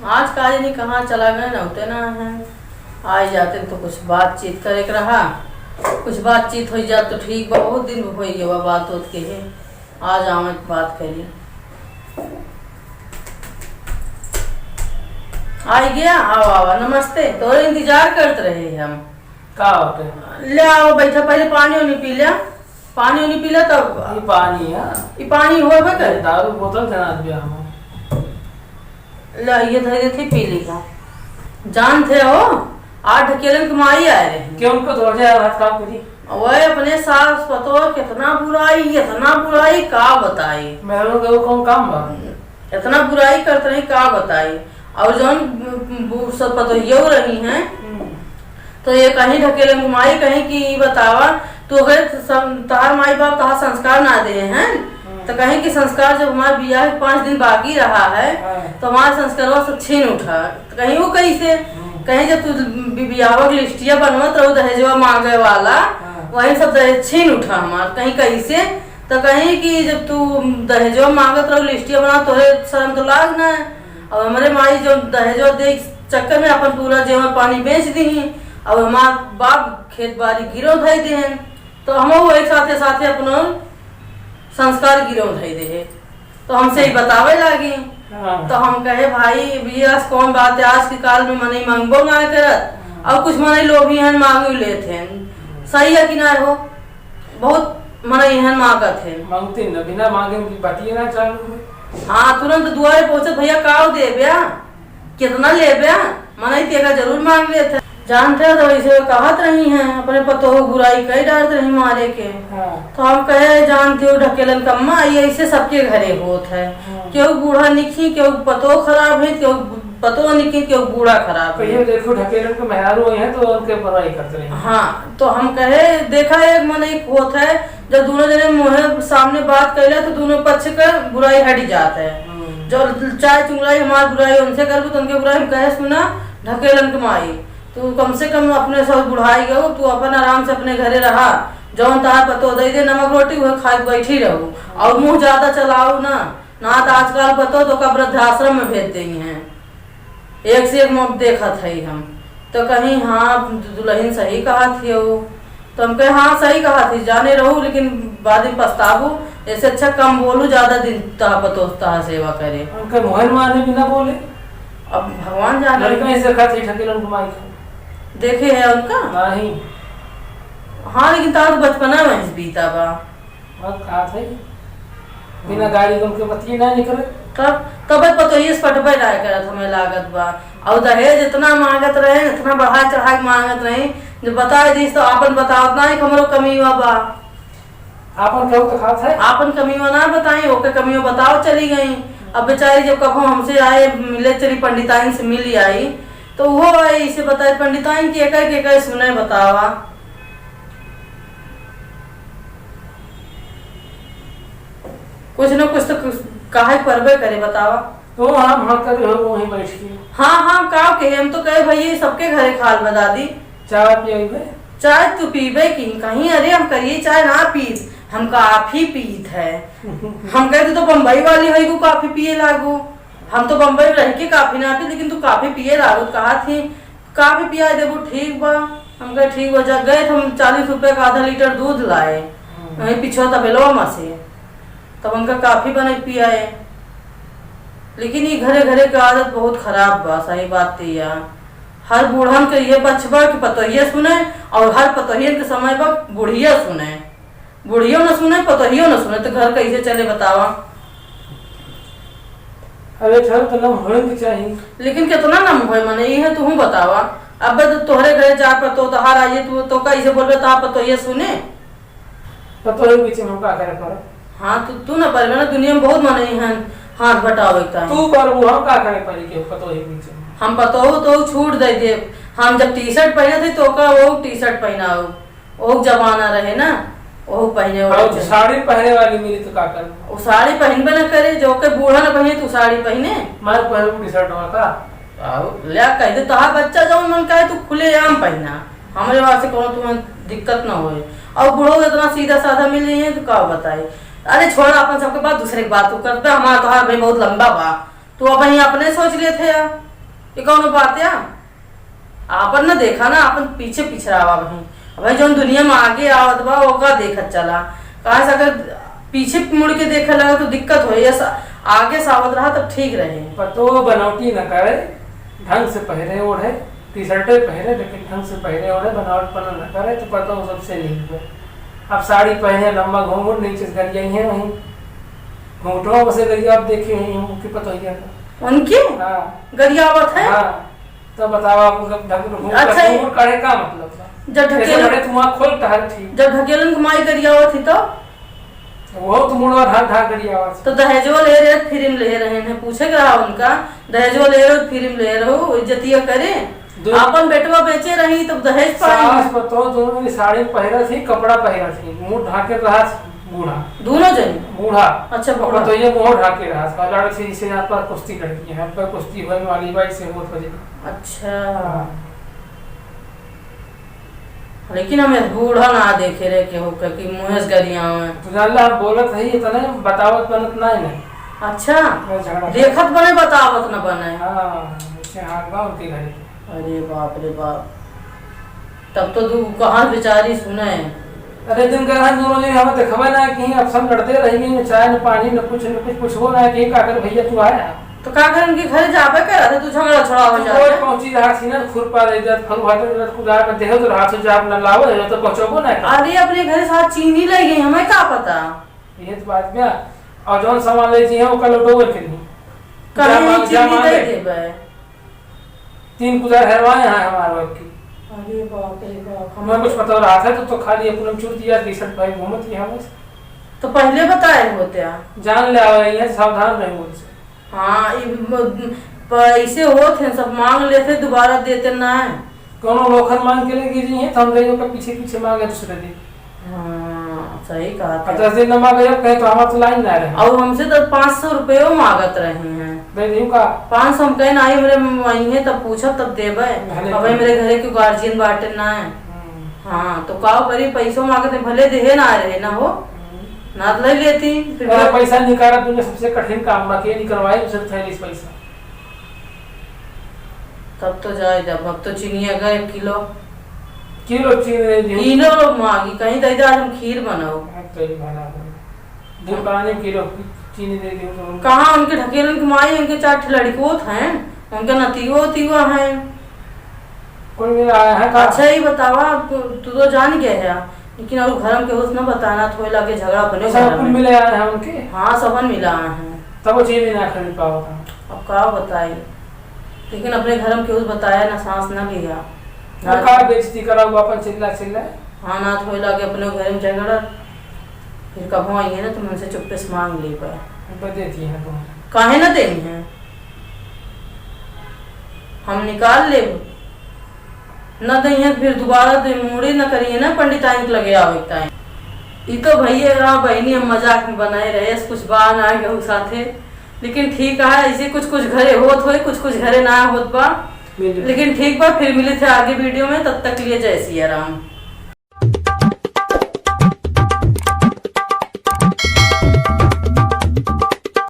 आज काज नहीं कहाँ चला गए ना होते ना है। आ जाते तो कुछ बातचीत करे के रहा, कुछ बातचीत हो जाए तो ठीक बा। बहुत दिन हो गया बात होत के है। आज आवे बात करी। आ गया। आओ आओ नमस्ते। तो इंतजार करते रहे हम। का होते ले आओ बैठा। पहले पानी उनी पी लिया। पानी उनी पी लिया तब ये पानी है। ये पानी हो कर दारू बोतल देना दिया हम। ला ये धैर्य थे पी लिया। जान थे हो आज ढकेलन कमाई आए रहे क्यों उनको तो हाथ काम करी। वह अपने सास पतो कितना बुराई का बताई। मेहरों का कौन काम बा। इतना बुराई करते रही का बताई। और जौन सब पतो ये रही हैं तो ये कहीं ढकेलन कमाई कहीं की बतावा तो अगर तार माई बाप तहा संस्कार ना दे हैं तो कहीं की संस्कार जब हमारे बियाह 5 दिन बाकी रहा है तो हमारा संस्कार सब छीन उठा। तो कहीं वो कैसे कहीं जब तू बियाह की लिस्टिया बनवत रहो दहेजवा मांगे वाला वही सब दहेज छीन उठा हमार। कहीं कैसे तो कहीं की जब तू दहेजवा मांगत रहो लिस्टिया बना तोरे शर्म तो लाग ना है। और हमारे माई जो दहेजवा दे चक्कर में अपन पूरा जेवर पानी बेच दी और हमार बाप खेत बाड़ी गिरो धई दे तो हम एक साथे साथे अपनो संस्कार गिरो धई दे। तो हमसे ही बतावे लगी। तो हम कहे भाई बियाह कौन बात है। आज के काल में मने मांगबो ना करत और कुछ मने लोग ही मांग लेते हैं। सही है कि ना हो। बहुत मने यहन मांगत है। मांगते न बिना मांगे बातिए ना चालू। हाँ तुरंत दुआरे पहुंचे भैया काव दे ब्या कितना ले ब्या मने तेरा जरूर मांग लेते। जानते हो तो वैसे कहत रही हैं अपने पतो बुराई कई डालते रही मारे के। तो हम कहे जानते हो ढकेलन कम्मा ये ऐसे सबके घरे होत है। क्यों बूढ़ा निखी क्यों पतो खराब है क्यों पतो निखी क्यों बूढ़ा खराब है। देखो ढकेलन को मेहरारू हैं तो उनके बुराई करते रहे। हाँ तो हम कहे देखा एक मन एक होत है जब दोनों जने मुँह सामने बात कैले तो दोनों पक्ष का बुराई हट जाता है। जो चाहे चुंगलाई हमारी बुराई उनसे कर तो उनके बुराई हम कहे सुना ढकेलन कमाई तू कम से कम अपने सब बुढ़ाई गो तू अपन आराम से अपने घरे रहा जौन तार पतो दे दे नमक रोटी वह खा बैठी रहो और मुंह ज्यादा चलाओ ना तो आजकल पतो तो का वृद्धाश्रम में भेज देंगे हैं। एक से एक मौत देखा था हम। तो कहीं हाँ दुल्हन सही कहा थी वो। तो हम कहे हाँ सही कहा थी जाने रहूं लेकिन बाद में पछताबू ऐसे अच्छा कम बोलू ज्यादा दिन तहा पतो तहा सेवा करे। उनके मोहन माने बिना बोले अब भगवान जाने ढकेलन कमाई देखे है उनका नहीं। हाँ लेकिन तार बचपना में बीता बा बिना गाड़ी उनके बतिए ना निकले तब पतो ये पटबे राय करत हमें लागत बा। और दहेज इतना मांगत रहे इतना बढ़ा चढ़ा के मांगत रहे जो बता दी तो आपन बताओ ना हमरो कमीवा बा। आपन केहू तो खात है आपन कमीवा ना बताई ओके कमीवा बताओ चली गई। अब बेचारी जब कभो हमसे आए मिले चली पंडिताइन से मिली आई तो वो इसे बताए पंडिताइन की एक सुने बतावा। कुछ न कुछ तो काहे परबे करे बतावा। तो हम कर हो वहीं बैठ के हाँ का कहे हम तो कहे भैया सबके घरे खाल बता दी चाय पिए चाय तू पीबे की कहीं अरे हम करिए चाय ना पीस हम काफी पीत है। हम कहते तो बम्बई वाली है को काफी पिए लागू हम तो बम्बई में रह के काफी ना पी लेकिन तू काफी पिए लागू कहा थी काफी पिया देखो ठीक बा। हम कहे ठीक हो जा गए तो हम 40 रुपए का आधा लीटर दूध लाए वही पिछवा तबेलवा में से तब उनका काफी बने पियाए। लेकिन ये घरे घरे की आदत बहुत खराब बा। सही बात थी यार हर बूढ़न के ये बचबा कि पतोहिया सुने और हर पतोहिया के समय पर बुढ़िया सुने बुढ़ियो न सुने पतोहियो न सुने तो घर कैसे चले बतावा। अरे तो नम होने चाहिए लेकिन कितना नम हो मने ये तू बतावा। अब तो तोहरे घरे जा पतो तो हार आइए तू तो कैसे बोल रहे ता पतोहिया सुने पतोही पीछे हम का करे पर। हाँ तू ना पर ना दुनिया में बहुत मने हैं हाथ बटावे तू कर वो हम का करे पर के पतोही पीछे हम पतो तो छूट दे दे। हम जब टी-शर्ट पहने थे तो का वो टी-शर्ट पहना वो जमाना रहे ना वो पहने और साड़ी पहने वाली मेरी तो का कर वो साड़ी पहनबे न करे जो के बूढ़ा न पहने तू साड़ी पहने मैं पहन टी-शर्ट वाला ले कह दे तोहार बच्चा जो मन कहे तू खुले आम पहना हमारे वहां से कोनो तुम्हें दिक्कत ना होए। और बूढ़ो इतना सीधा साधा मिल रही है तो का बताए। अरे छोड़ अपन सबके बात दूसरे की बात तू करते हमारा तोहार भाई बहुत लंबा बा तू अब अपने सोच लिए थे यार ये कौन बात है? आपन न देखा ना, अपन पीछे पिछड़ावा भाई जो दुनिया में आगे आवत बा ओका देखत चला। कहा से अगर पीछे मुड़ के देखे लगा तो दिक्कत हो, या आगे सावध रहा तब ठीक रहे। पर तो बनावटी न करे, ढंग से पहरे ओढ़े, टी शर्टे पहरे लेकिन ढंग से पहरे ओढ़े, बनावटपना न करे तो पता हो सबसे नहीं हुए। अब साड़ी पहने, लंबा घूंघट, नीचे से गरिया है वहीं घूंघटों में से गरिया आप देखे हैं उनकी पता ही है उनकी। हाँ गरियावत है। हाँ तो बताओ आप अच्छा घूंघट करे का मतलब जब ढकेलन तुम खोल टहल थी, जब ढकेलन घुमाई गरियावत थी तो वो तो मुड़वा ढा गरियावत। तो दहेजो ले रहे फिल्म ले रहे हैं, पूछे रहा उनका दहेजो ले रहे फिल्म ले रहे इज्जतिया करे। अपन बेटवा बेचे रही तो दहेज सास पतो दोनों ने साड़ी पहरा थी, कपड़ा पहरा थी, मुंह ढाके रहा बूढ़ा, दोनों जन बूढ़ा। अच्छा पकड़ा तो ये मुंह ढाके रहा लड़की जिसे यहाँ पर कुश्ती लड़की है, पर कुश्ती होने वाली बाई से बहुत वजह। अच्छा लेकिन हमें बूढ़ा ना देखे रे के हो कि मुहेश गरिया में तो अल्लाह बोलत है ये तने बतावत बनत ना है। अच्छा देखत बने बतावत न बने। हां ऐसे हाथ गांव के घरे। अरे बाप रे बाप, तब तो तू कहां बेचारी सुने। अरे दिन का हम दोनों ने हमें देखबे ना कि अब सब लड़ते रहेंगे, चाय न पानी न कुछ पूछबो ना कि का कर भैया तू आया तो का कर उनके घर जाबे कर तू झगड़ा छड़ा हो जाए। कोई पहुंची रहा थी ना खुरपा दे जात फल भात न खुदा में देहो तो रात से जाब न लावो तो पहुंचबो ना। अरे अपने घर साथ चीनी ले गई, हमें का पता। ये तो बात क्या और जोन सामान ले जी है वो कल डोबर के नहीं कहीं चीनी दे देबे, 3 गुजार हरवाए हैं हमारे वक्त की। अरे बाप रे बाप, हमें कुछ पता रहा था तो खाली अपने चूर दिया टी-शर्ट भाई घूमत ही हम तो पहले बताए होते जान ले आवे ये सावधान रहे मुझसे। हाँ पैसे होते हैं सब मांग लेते दोबारा देते ना है। कोनो लोखन मांग के लेके जी है तो हम गए का पीछे पीछे मांगे दूसरे दिन। हाँ सही कहा था। 10 दिन न मांगे कहे तो हमारे तो लाइन ना रहे और हमसे तो 500 रुपये मांगत रहे हैं। दे दी का 500 हम कहीं आई मेरे वही है तब पूछा तब देबे। अब मेरे घरे के गार्जियन बाटे ना है। हाँ तो का करी पैसों मांगते भले देहे ना रहे ना हो ना ले लेती। फिर पैसा निकाला तूने सबसे कठिन काम बाकी नहीं करवाए उसे थैली पैसा तब तो जाए जब अब तो चीनी गए किलो चीनी किलो लोग मांगी कहीं दे आज हम खीर बनाओ दूध पानी किलो चीनी दे दी तो कहाँ उनके ढकेलन घुमाई उनके 4 लड़कों हैं उनका नतीवा तीवा है कोई मिला आया है। अच्छा ही बतावा तू तो जान गया है लेकिन और घर के उसने बताना थोड़े लगे झगड़ा बने सब कुल मिले आए हैं उनके। हाँ सबन मिला हैं तब वो चीज ना खरीद पाओ अब का बताई लेकिन अपने घर के उस बताया ना सांस ना लिया ना का बेइज्जती करा वो अपन चिल्ला चिल्ला। हाँ ना थोड़े लगे अपने घर में झगड़ा फिर कब आई है ना तुम उनसे चुप्पे से मांग ले पाए देती है तो काहे ना देनी है हम निकाल ले न दही है फिर दोबारा तो मुड़ी न करिए ना पंडिताइन के लगे आवता है। ये तो भैया बहनी हम मजाक में बनाए रहे कुछ बार ना गए साथे लेकिन ठीक है ऐसे कुछ घरे होत हो कुछ घरे ना होत बा लेकिन ठीक बा फिर मिले थे आगे वीडियो में तब तक लिए जय सिया राम।